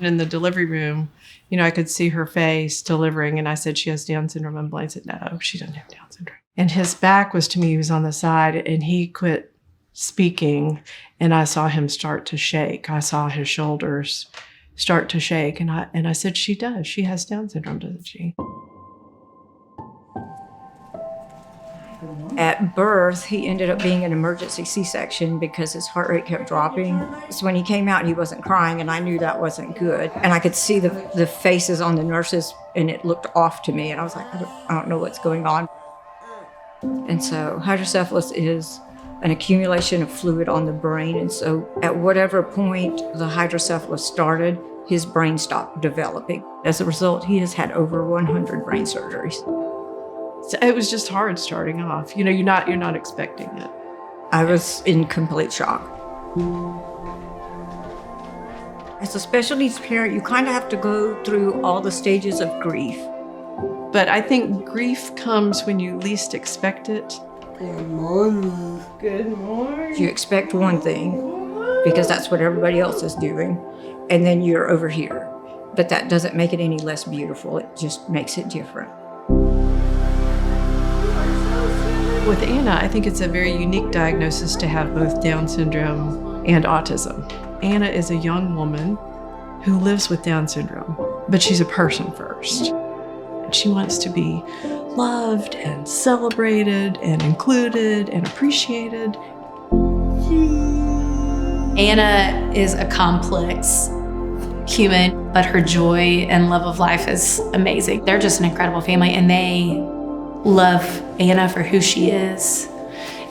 In the delivery room, I could see her face delivering, and I said, she has Down syndrome. And Blaine said, no, she doesn't have Down syndrome. And his back was to me. He was on the side, and he quit speaking, and I saw him start to shake. I saw his shoulders start to shake, and I said, she does. She has Down syndrome, doesn't she? At birth, he ended up being an emergency C-section because his heart rate kept dropping. So when he came out, he wasn't crying, and I knew that wasn't good. And I could see the faces on the nurses, and it looked off to me, and I was like, I don't know what's going on. And so hydrocephalus is an accumulation of fluid on the brain, and so at whatever point the hydrocephalus started, his brain stopped developing. As a result, he has had over 100 brain surgeries. So it was just hard starting off. You're not expecting it. I was in complete shock. As a special needs parent, you kind of have to go through all the stages of grief. But I think grief comes when you least expect it. Good morning. Good morning. You expect one thing because that's what everybody else is doing, and then you're over here. But that doesn't make it any less beautiful. It just makes it different. With Anna, I think it's a very unique diagnosis to have both Down syndrome and autism. Anna is a young woman who lives with Down syndrome, but she's a person first. She wants to be loved and celebrated and included and appreciated. Anna is a complex human, but her joy and love of life is amazing. They're just an incredible family, and they love Anna for who she is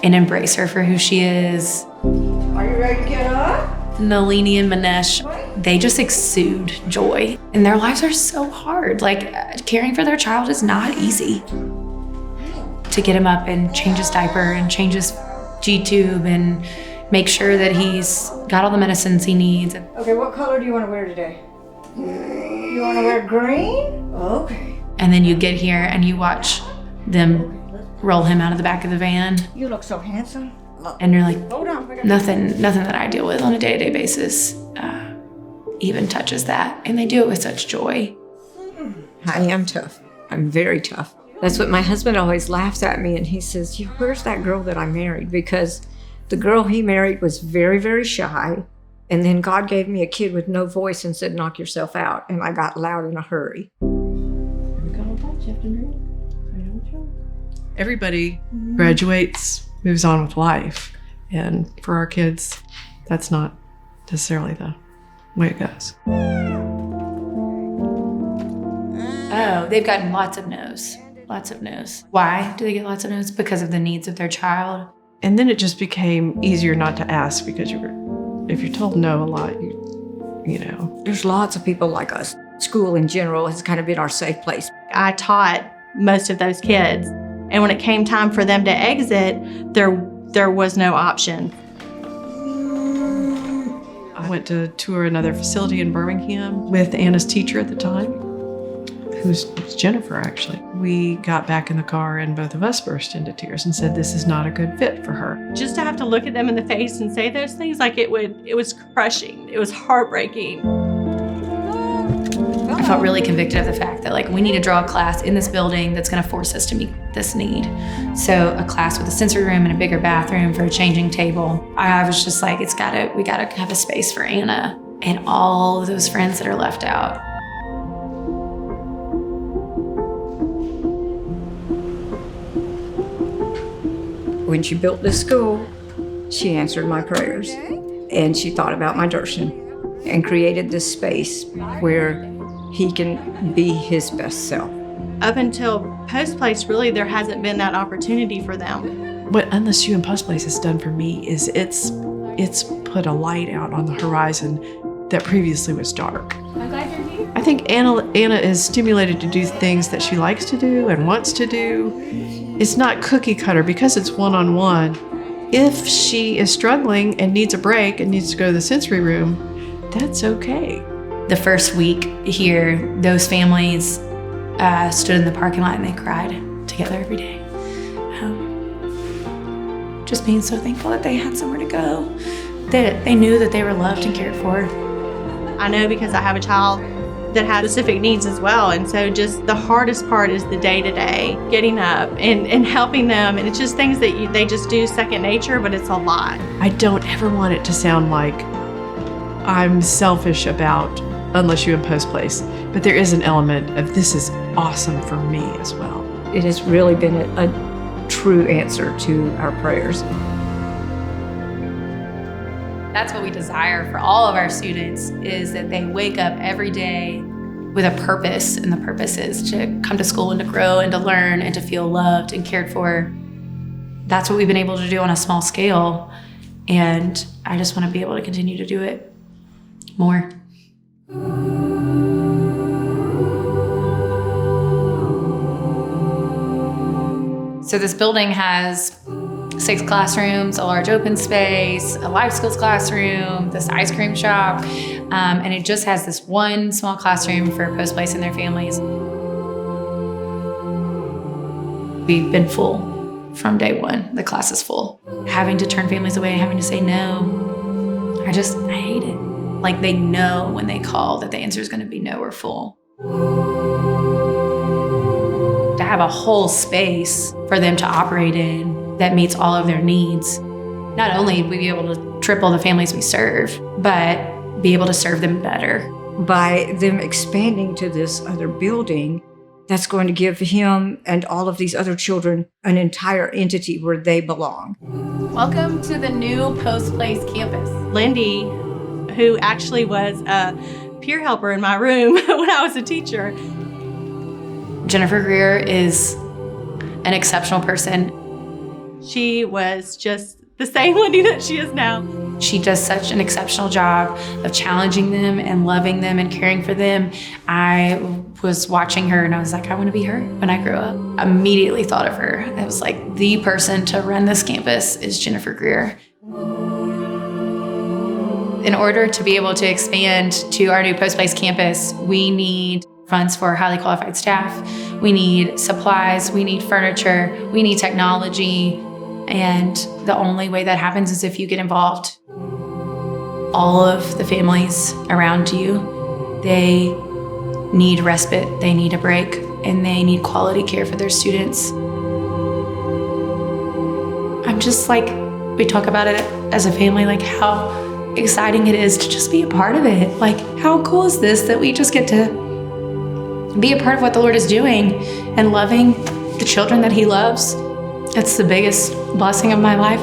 and embrace her for who she is. Are you ready to get up? Nalini and Manesh, they just exude joy. And their lives are so hard. Like, caring for their child is not easy. To get him up and change his diaper and change his G-tube and make sure that he's got all the medicines he needs. Okay, what color do you want to wear today? You want to wear green? Okay. And then you get here and you watch them roll him out of the back of the van. You look so handsome. And you're like, Hold on. nothing that I deal with on a day-to-day basis even touches that. And they do it with such joy. I am tough. I'm very tough. That's what my husband always laughs at me, and he says, where's that girl that I married? Because the girl he married was very, very shy. And then God gave me a kid with no voice and said, knock yourself out. And I got loud in a hurry. Everybody graduates, moves on with life. And for our kids, that's not necessarily the way it goes. Oh, they've gotten lots of no's. Lots of no's. Why do they get lots of no's? Because of the needs of their child. And then it just became easier not to ask because if you're told no a lot, you know. There's lots of people like us. School in general has kind of been our safe place. I taught most of those kids. And when it came time for them to exit, there was no option. I went to tour another facility in Birmingham with Anna's teacher at the time, who's Jennifer, actually. We got back in the car and both of us burst into tears and said, this is not a good fit for her. Just to have to look at them in the face and say those things, like it was crushing. It was heartbreaking. I felt really convicted of the fact that, like, we need to draw a class in this building that's going to force us to meet this need. So a class with a sensory room and a bigger bathroom for a changing table. I was just like, we got to have a space for Anna and all of those friends that are left out. When she built this school, she answered my prayers. And she thought about my Darshan and created this space where he can be his best self. Up until Post Place, really, there hasn't been that opportunity for them. What Endless You and Post Place has done for me is it's put a light out on the horizon that previously was dark. I'm glad you're here. I think Anna is stimulated to do things that she likes to do and wants to do. It's not cookie cutter because it's one-on-one. If she is struggling and needs a break and needs to go to the sensory room, that's okay. The first week here, those families stood in the parking lot and they cried together every day. Just being so thankful that they had somewhere to go, that they knew that they were loved and cared for. I know because I have a child that has specific needs as well. And so just the hardest part is the day-to-day, getting up and helping them. And it's just things that they just do second nature, but it's a lot. I don't ever want it to sound like I'm selfish about unless you impose place, but there is an element of this is awesome for me as well. It has really been a true answer to our prayers. That's what we desire for all of our students, is that they wake up every day with a purpose, and the purpose is to come to school and to grow and to learn and to feel loved and cared for. That's what we've been able to do on a small scale, and I just want to be able to continue to do it more. So this building has 6 classrooms, a large open space, a life skills classroom, this ice cream shop, and it just has this one small classroom for Post Place and their families. We've been full from day one. The class is full. Having to turn families away, having to say no, I hate it. Like, they know when they call that the answer is going to be no or full. To have a whole space for them to operate in that meets all of their needs. Not only will we be able to triple the families we serve, but be able to serve them better. By them expanding to this other building, that's going to give him and all of these other children an entire entity where they belong. Welcome to the new Post Place campus. Lindy, who actually was a peer helper in my room when I was a teacher. Jennifer Greer is an exceptional person. She was just the same Lindy that she is now. She does such an exceptional job of challenging them and loving them and caring for them. I was watching her and I was like, I want to be her when I grow up. I immediately thought of her. I was like, the person to run this campus is Jennifer Greer. In order to be able to expand to our new Post Place campus, we need funds for highly qualified staff. We need supplies, we need furniture, we need technology. And the only way that happens is if you get involved. All of the families around you, they need respite, they need a break, and they need quality care for their students. I'm just like, we talk about it as a family, like how exciting it is to just be a part of it. Like, how cool is this that we just get to be a part of what the Lord is doing and loving the children that He loves. It's the biggest blessing of my life.